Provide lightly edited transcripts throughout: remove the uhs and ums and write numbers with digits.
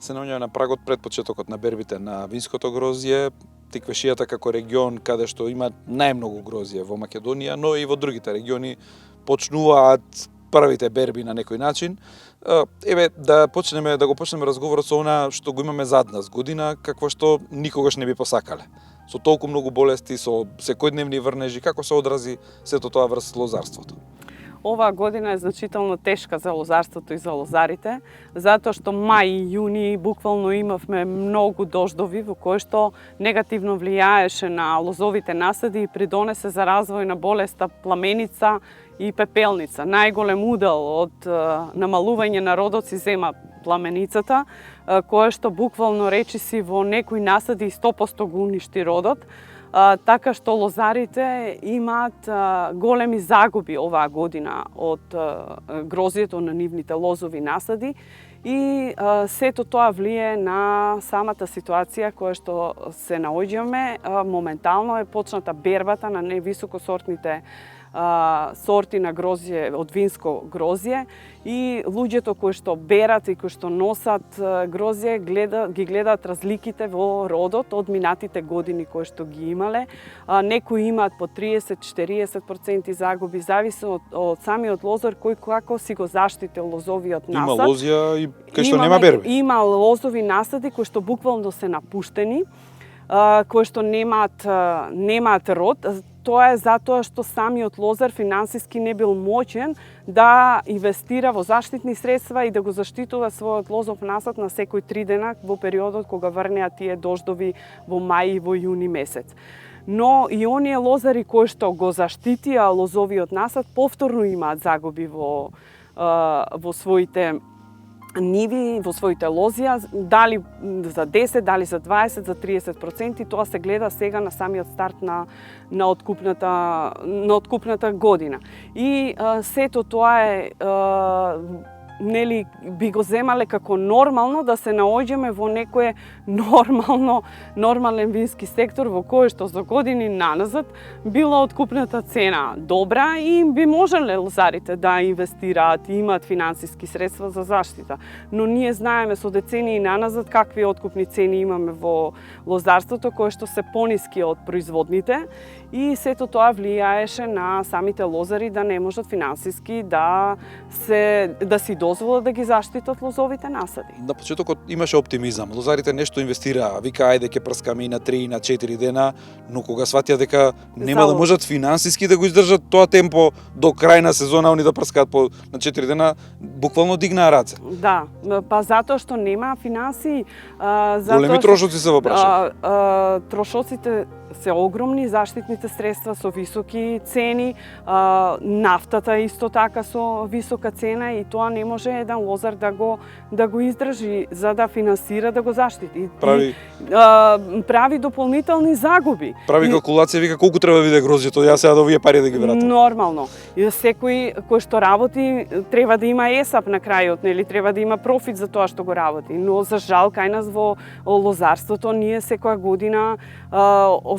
се наоѓаме на прагот пред почетокот на бербите на винското грозје, Тиквешијата како регион каде што има најмногу грозје во Македонија, но и во другите региони почнуваат првите берби на некој начин. Еве да го почнеме разговорот со она што го имаме зад нас година, какво што никогаш не би посакале. Со толку многу болести, со секојдневни врнежи, како се одрази сето тоа врз лозарството? Оваа година е значително тешка за лозарството и за лозарите, затоа што мај и јуни буквално имавме многу дождови во кои што негативно влијаеше на лозовите насади и придонесе за развој на болеста пламеница и пепелница. Најголем удел од намалување на родоци зема пламеницата, кое што буквално речиси во некои насади 100% го уништи родот. Така што лозарите имаат големи загуби оваа година од грозјето на нивните лозови насади и сето тоа влие на самата ситуација која што се наоѓаме. Моментално е почната бербата на невисокосортните сорти на грозје, од винско грозје, и луѓето кои што берат и кои што носат грозје ги гледаат разликите во родот од минатите години кои што ги имале. Некои имаат по 30-40% загуби, зависи од самиот лозар кој како си го заштитил лозовиот насад. Има лозја и кај што нема берби. Има лозови насади кои што буквално се напуштени, кои што немаат род. Тоа е затоа што самиот лозар финансиски не бил моќен да инвестира во заштитни средства и да го заштитува својот лозов насад на секој 3 дена во периодот кога врнеа тие дождови во мај и во јуни месец. Но и оние лозари кои што го заштитија лозовиот насад повторно имаат загуби во своите ниви, во своите лозија, дали за 10, дали за 20, за 30%, тоа се гледа сега на самиот старт на откупната година. И сето тоа е нели би го земале како нормално да се наоѓаме во некој нормален вински сектор во кој што за години наназад била откупната цена добра и би можеле лозарите да инвестираат и имаат финансиски средства за заштита. Но ние знаеме со децении наназад какви откупни цени имаме во лозарството кои што се пониски од производните и сето тоа влијаеше на самите лозари да не можат финансиски да си дозволат да ги заштитат лозовите насади. На почетокот имаше оптимизам. Лозарите нешто инвестираа, вика ајде ќе прскаме и на 3 и на 4 дена, но кога сватија дека нема да можат финансиски да го издржат тоа темпо до крај на сезона, они да прскаат на 4 дена, буквално дигнаа раце. Да, па затоа што нема финансии, големи трошоци се во прашање. Трошоците се огромни, заштитните средства со високи цени, нафтата исто така со висока цена и тоа не може еден лозар да го издржи за да финансира да го заштити. Прави дополнителни загуби. Прави калкулација, вика колку треба да биде грозјето, јас сега да овие пари да ги вратам. Нормално. И секој кој што работи треба да има есап на крајот, нели, треба да има профит за тоа што го работи. Но за жал кај нас во лозарството ние секоја година,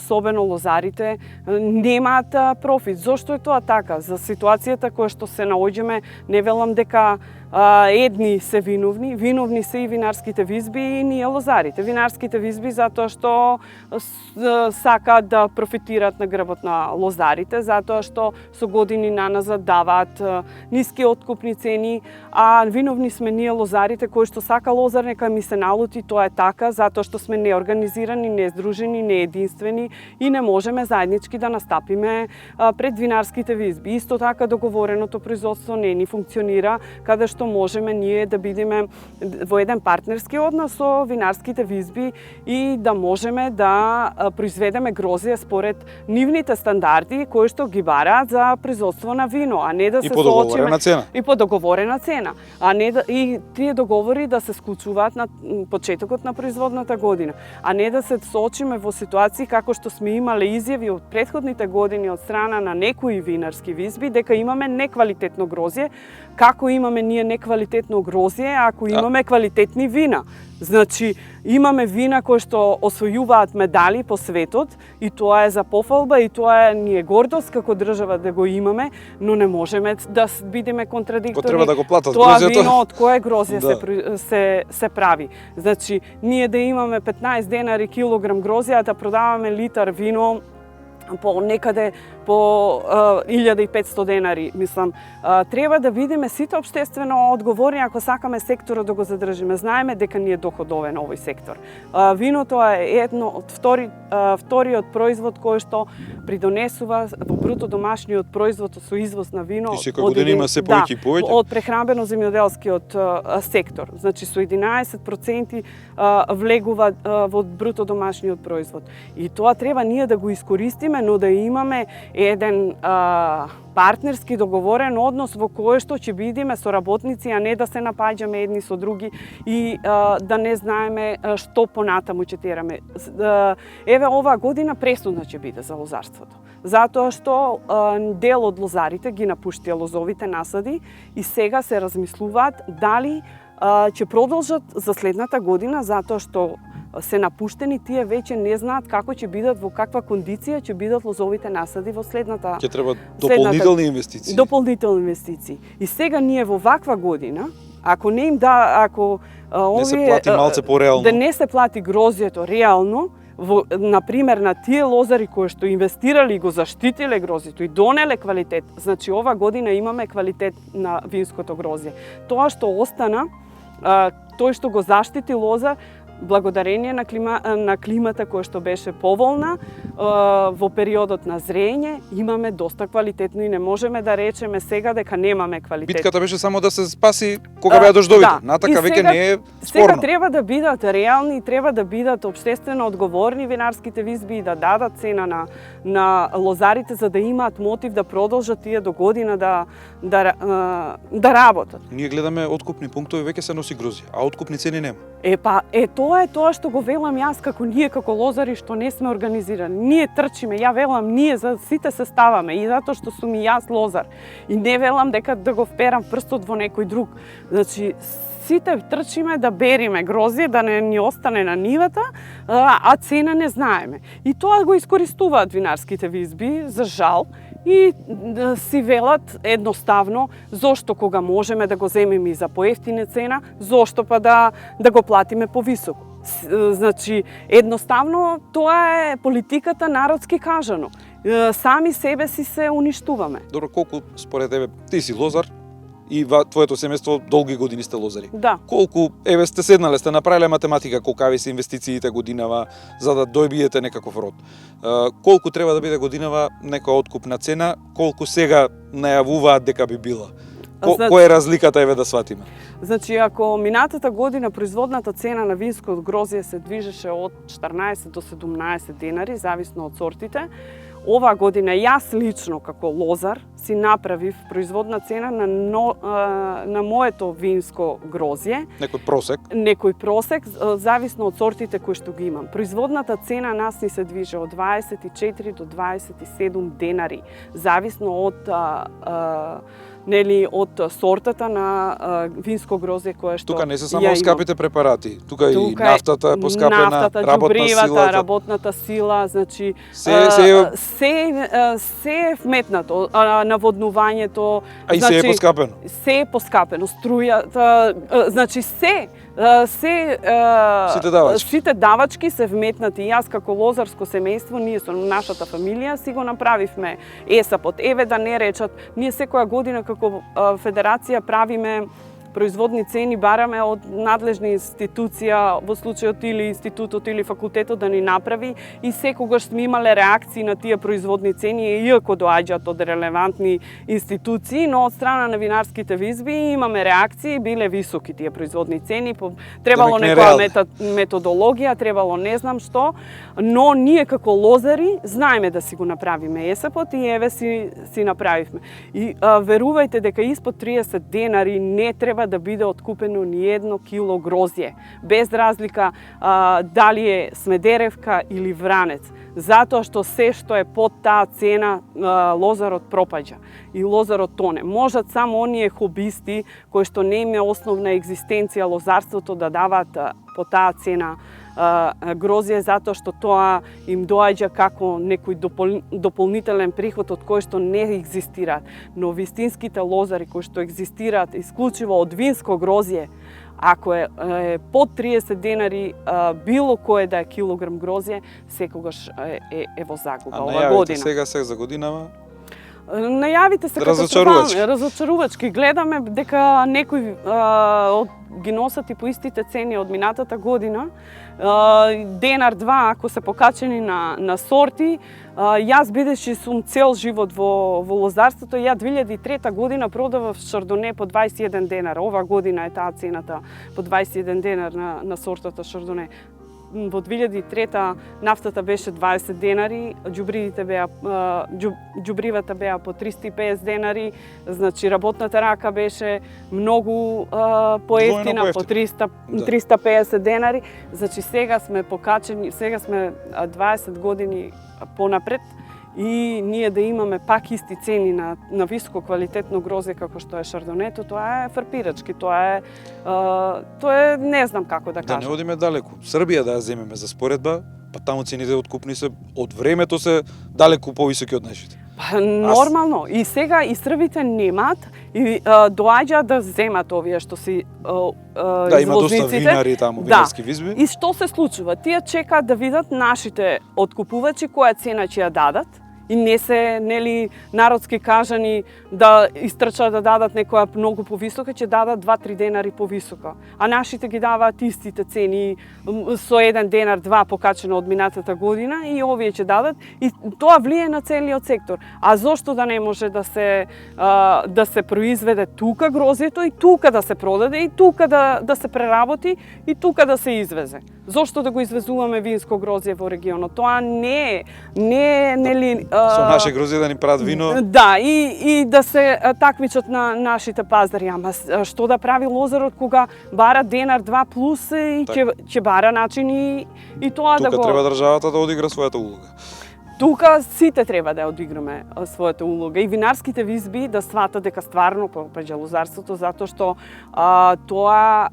особено лозарите, немаат профит. Зошто е тоа така? За ситуацијата која што се наоѓаме, не велам дека едни се виновни се и винарските визби и ние лозарите. Винарските визби затоа што сакаат да профитираат на грбот на лозарите, затоа што со години наназад даваат ниски откупни цени, а виновни сме ние лозарите кои што сака лозар нека ми се налути, тоа е така, затоа што сме неорганизирани, нездружени, неединствени и не можеме заеднички да настапиме пред винарските визби. Исто така договореното производство не ни функционира, каде што можеме ние да бидеме во еден партнерски однос со винарските визби и да можеме да произведеме грозје според нивните стандарди кои што ги бараат за производство на вино, а не да се соочиме и по договорена цена, а не и тие договори да се склучуваат на почетокот на производната година, а не да се соочиме во ситуации како што сме имале изјави од претходните години од страна на некои винарски визби дека имаме неквалитетно грозје како имаме ние неквалитетно грозје ако имаме квалитетни вина. Значи, имаме вина кои што освојуваат медали по светот и тоа е за пофалба и тоа е ни е гордост како држава да го имаме, но не можеме да бидеме контрадиктори. Ко треба да го платат тоа грозјето. Вино од кое грозје Да. се прави. Значи, ние да имаме 15 денари килограм грозје, а да продаваме литар вино по некаде по 1500 денари, мислам, треба да бидеме сите општествено одговорни ако сакаме секторот да го задржиме. Знаеме дека ни е доходовен овој сектор. Виното е вториот производ кој што придонесува во бруто домашниот производ со извоз на вино. И секоја година има се повеќе и повеќе. Од прехрамбено-земјоделскиот сектор. Значи со 11% влегува во бруто домашниот производ. И тоа треба ние да го искористиме, но да имаме еден партнерски договорен однос во кој што ќе бидеме соработници, а не да се напаѓаме едни со други и да не знаеме што понатаму ќе тераме. Еве оваа година пресудна ќе биде за лозарството. Затоа што дел од лозарите ги напуштија лозовите насади и сега се размислуваат дали ќе продолжат за следната година затоа што се напуштени, тие веќе не знаат како ќе бидат, во каква кондиција ќе бидат лозовите насади во следната. Ќе треба дополнителни инвестиции. Дополнителни инвестиции. И сега ние во ваква година, ако не им не се плати малце пореално. Да не се плати грозјето реално, например на тие лозари кои што инвестирали и го заштитиле грозјето и донеле квалитет, значи ова година имаме квалитет на винското грозје. Тоа што остана, тој што го заштити лозар, благодарение на климата која што беше поволна во периодот на зрење, имаме доста квалитетно и не можеме да речеме сега дека немаме квалитет. Битката беше само да се спаси кога беа дождовите. Да. Натака веќе не е спорно. Сега треба да бидат реални и треба да бидат општествено одговорни винарските визби и да дадат цена на лозарите за да имаат мотив да продолжат тие до година да работат. Ние гледаме откупни пунктови, веќе се носи грозје, а откупни цени нема. Тоа е тоа што го велам јас како лозари што не сме организирани. Ние трчиме, ја велам, ние за сите се ставаме и затоа што сум и јас лозар. И не велам дека да го вперам прстот во некој друг. Значи, сите трчиме да бериме грозје, да не ни остане на нивата, а цена не знаеме. И тоа го искористуваат винарските визби, за жал, и си велат едноставно зошто кога можеме да го земеме и за поевтина цена, зошто па да го платиме повисоко. Значи, едноставно тоа е политиката народски кажано. Сами себе си се уништуваме. Добро, колку според тебе, ти си лозар и твоето семејство долги години сте лозари. Да. Колку, еве сте седнале, сте направиле математика колкави се инвестициите годинава за да добиете некаков род. Колку треба да биде годинава некоја откупна цена, колку сега најавуваат дека би била? Која е разликата, еве да сватиме? Значи, ако минатата година производната цена на винско грозје се движеше од 14 до 17 денари, зависно од сортите, оваа година јас лично како лозар си направив производна цена на моето винско грозје. Некој просек, зависно од сортите кои што ги имам. Производната цена нас ни се движи од 24 до 27 денари, зависно од од сортата на винско грозје кое што тука не се само скапите препарати, тука и нафтата е поскапена, работната сила, значи се е вметнато, наводнувањето, а и се е поскапено. Се е поскапено, струјата, значи сите давачки се вметнати. Јас како лозарско семејство, ние со нашата фамилија си го направивме ЕСАПот. Еве да не речат, ние секоја година како федерација правиме производни цени, бараме од надлежна институција, во случајот или институтот или факултетот да ни направи и секогаш сме имале реакции на тие производни цени, иако доаѓаат од релевантни институции, но од страна на винарските визби имаме реакции, биле високи тие производни цени, требало некоја методологија, требало не знам што, но ние како лозари знаеме да си го направиме ЕСАПот и еве си направивме. И верувајте дека испод 30 денари не треба треба да биде откупено ни едно кило грозје, без разлика дали е Смедеревка или Вранец. Затоа што се што е под таа цена, лозарот пропаѓа и лозарот тоне. Можат само оние хобисти кои што не име основна екзистенција лозарството да даваат по таа цена грозје, затоа што тоа им доаѓа како некој дополнителен приход од кој што не екзистираат. Но вистинските лозари кои што екзистираат исклучиво од винско грозје, ако е под 30 денари било кое да е килограм грозје, секогаш е во загуба ова година. Сега за годинава? Најавите се разочарувачки. Гледаме дека некои ги носат и по истите цени од минатата година. Денар-два, ако се покачени на сорти. Јас бидејќи сум цел живот во лозарството, ја 2003 година продавав шардоне по 21 денар. Ова година е таа цената по 21 денар на сортата шардоне. Во 2003 нафтата беше 20 денари, џубривата беа по 350 денари, значи работната рака беше многу поевтина, по 350 денари. Значи сега сме покачени, сега сме 20 години понапред и ние да имаме пак исти цени на високо квалитетно грозје како што е шардонето, тоа е фрапирачки, тоа е не знам како да кажам. Да не одиме далеку. Србија да ја земеме за споредба, па таму цените откупни се од времето се далеку повисоки од нашите. Нормално. И сега и србите немаат и доаѓа да земат овие што си да, има доста винари таму, винарски визби. И што се случува? Тие чекаат да видат нашите откупувачи која цена ќе ја дадат и не се, нели, народски кажани да истрчаат да дадат некоја многу повисока, ќе дадат 2-3 денари повисока. А нашите ги даваат истите цени со 1 денар, 2 покачено од минатата година и овие ќе дадат и тоа влие на целиот сектор. А зошто да не може да се произведе тука грозјето и тука да се продаде и тука да се преработи и тука да се извезе? Зошто да го извезуваме винско грозје во регионот? Тоа не е нели со наше грозје да ни прават вино. Да, и да се такмичат на нашите пазари. Ама што да прави лозарот кога бара денар, 2 плюс и ќе бара начин и тоа да го... Тука треба државата да одигра својата улога. Тука сите треба да одиграме својата улога и винарските визби да сватат дека стварно попреѓа лозарството, затоа што тоа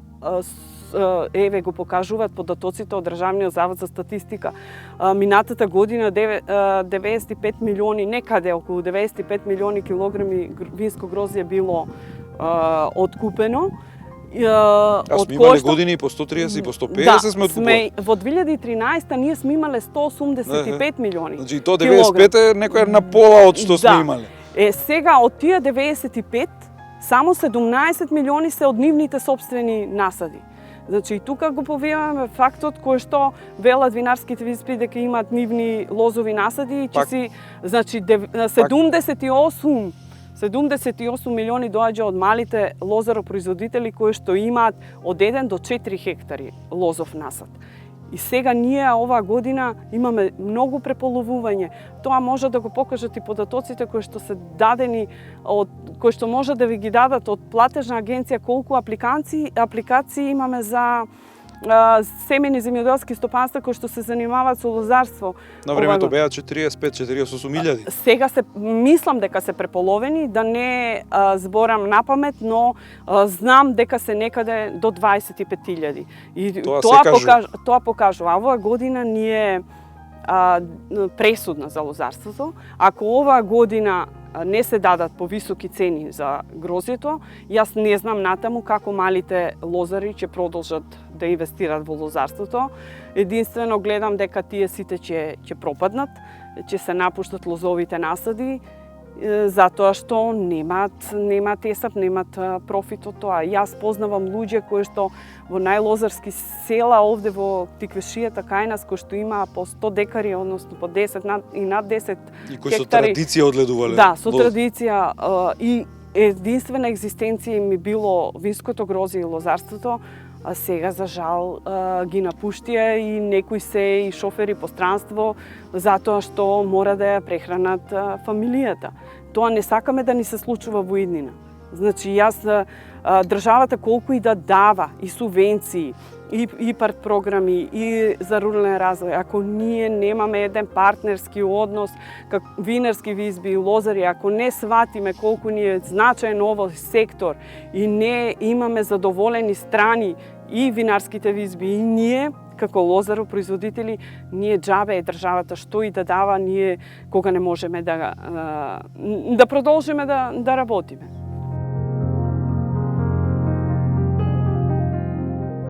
еве го покажуваат податоците од Државниот завод за статистика. Минатата година 95 милиони, некаде околу 95 милиони килограми винско грозје било откупено. Сме имале години и по 130 и по 150 сме откупували. Во 2013 ние сме имале 185 милиони. Значи то 95 е некоја на пола од што сме имале. Сега од тие 95 само 17 милиони се од нивните сопствени насади. Значи и тука го повијаме фактот кој што велат винарските визби дека имаат нивни лозови насади и че си, значи 78 милиони доаѓа од малите лозаропроизводители кои што имаат од 1 до 4 хектари лозов насад. И сега ние оваа година имаме многу преполовување. Тоа може да го покажат и податоците кои што се дадени кои што може да ви ги дадат од платежна агенција колку апликации имаме за семени земјоделски стопанства кои што се занимаваат со лозарство. На времето беа 45-48 илјади. Сега мислам дека се преполовени, да не зборам напамет, но знам дека се некаде до 25.000. И тоа покажува. Оваа година ние пресудна за лозарството. Ако оваа година не се дадат повисоки цени за грозјето, јас не знам натаму како малите лозари ќе продолжат да инвестираат во лозарството. Единствено гледам дека тие сите ќе пропаднат, ќе се напуштат лозовите насади, затоа што немаат есап, немаат профит од тоа. Јас познавам луѓе кои што во најлозарски села овде во Тиквешијата кај нас, кои што има по 100 декари, односно по 10 и над 10 и кои со традиција одледувале. Да, со традиција и единствена екзистенција им било винското грозје и лозарството, а сега за жал ги напуштија и некои се и шофери по странство затоа што мора да ја прехранат фамилијата. Тоа не сакаме да ни се случува во иднина. Значи јас државата колку и да дава и субвенции, и ИПАРД програми, и за рурален развој, ако ние немаме еден партнерски однос, как винарски визби и лозари, ако не сватиме колку ни е значаен овој сектор и не имаме задоволени страни и винарските визби, и ние, како лозаропроизводители, ние џабе е државата што и да дава, ние кога не можеме да продолжиме да работиме.